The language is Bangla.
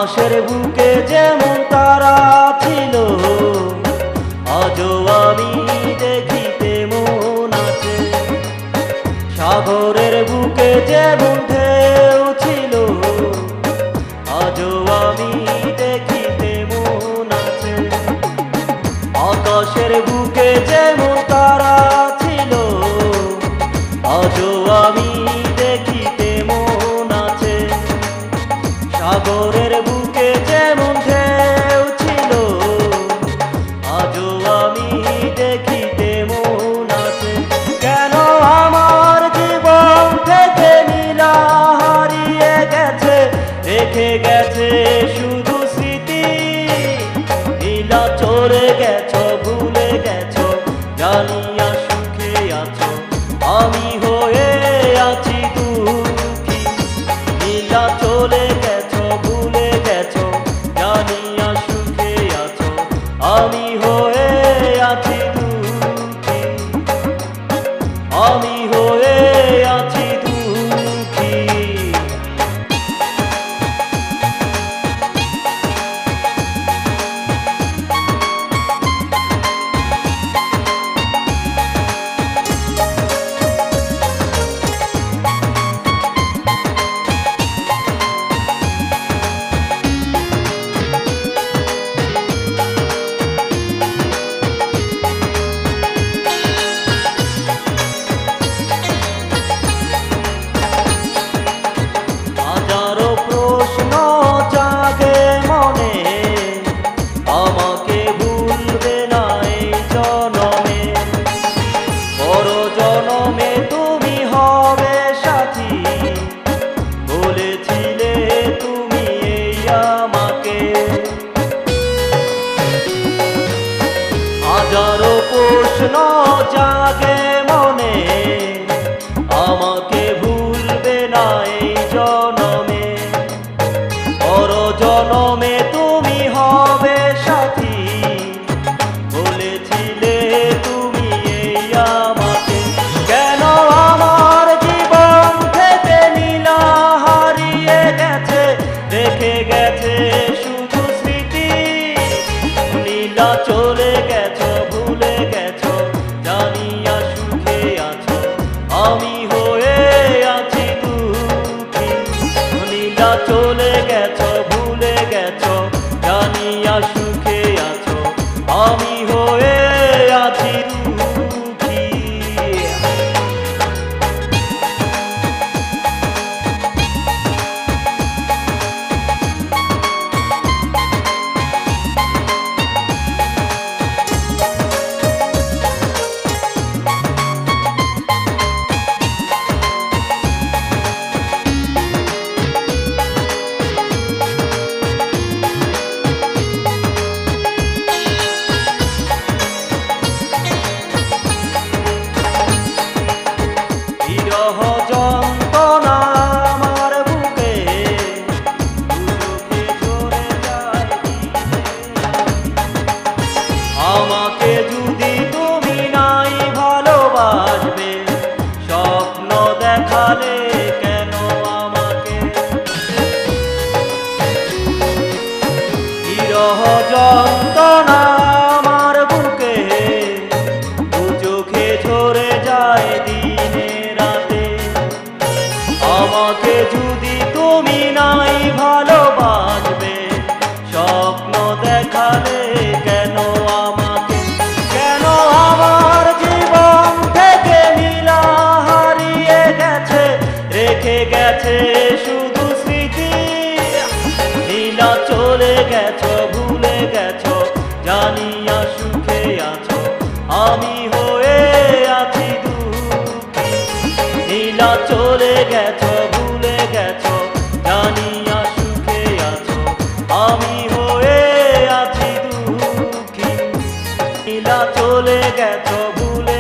আকাশের বুকে যেমন তারা ছিল, আজও আমি দেখি তেমন আছে। সাগরের বুকে যেমন ঢেউ ছিল, আজও আমি দেখি তেমন আছে। আকাশের বুকে যেমন তারা ছিল, আজও আমি দেখি তেমন আছে। সাগরের বুকে যেমন ঢেউ ছিল, আজও আমি দেখি তেমন আছে। কেন আমার জীবন থেকে নীলা হারিয়ে গেছে, রেখে গেছে শুধু স্মৃতি। নীলা চলে গেছো, ভুলে গেছো, জানিয়া সুখে আছো, আমি হয়ে আছি দুঃখী। নীলা চলে গেছো, ভুলে গেছো, জানিয়া সুখে আছো, আমি হয়ে আছি দুঃখী। আমি হয়ে আছি দুঃখী। হাজারো প্রশ্ন জাগে মনে, আমাকে ভুলবে না এই জনমে। পর জনমে তুমি হবে সাথী, বলেছিলে তুমি এই আমাকে। হাজারো প্রশ্ন জাগে মনে, আমাকে ভুলবে না এই জনমে। পর জনমে তুমি হবে সাথী, বলেছিলে তুমি এই আমাকে। কেন আমার জীবন থেকে নীলা হারিয়ে গেছে, রেখে গেছে শুধু স্মৃতি। নীলা চলে গেছো, ভুলে গেছো, জানিয়া সুখে আছো, আমি হয়ে আছি দুঃখী। নীলা চলে গেছো, ভুলে গেছো, জানিয়া সুখে আছো, আমি হয়ে আছি দুঃখী। বিরহ যন্ত্রণা আমার বুকে, দুচোখে ঝরে যায় দিনে। আমাকে যদি তুমি নাই ভালোবাসবে, স্বপ্ন দেখালে কেন আমাকে। বিরহ যন্ত্রণা আমার বুকে, দুচোখে ঝরে যায় দিনে রাতে। আমাকে যদি তুমি নাই ভালোবাসবে, স্বপ্ন দেখালে কেন আমাকে। কেন আমার জীবন থেকে নীলা হারিয়ে গেছে, রেখে গেছে শুধু স্মৃতি। নীলা চলে গেছো, ভুলে গেছো, জানিয়া সুখে আছো, আমি হয়ে আছি দুঃখী। নীলা চলে গেছো, ভুলে গেছো, জানিয়া সুখে আছো, আমি হয়ে আছি দুঃখী। নীলা চলে গেছো, ভুলে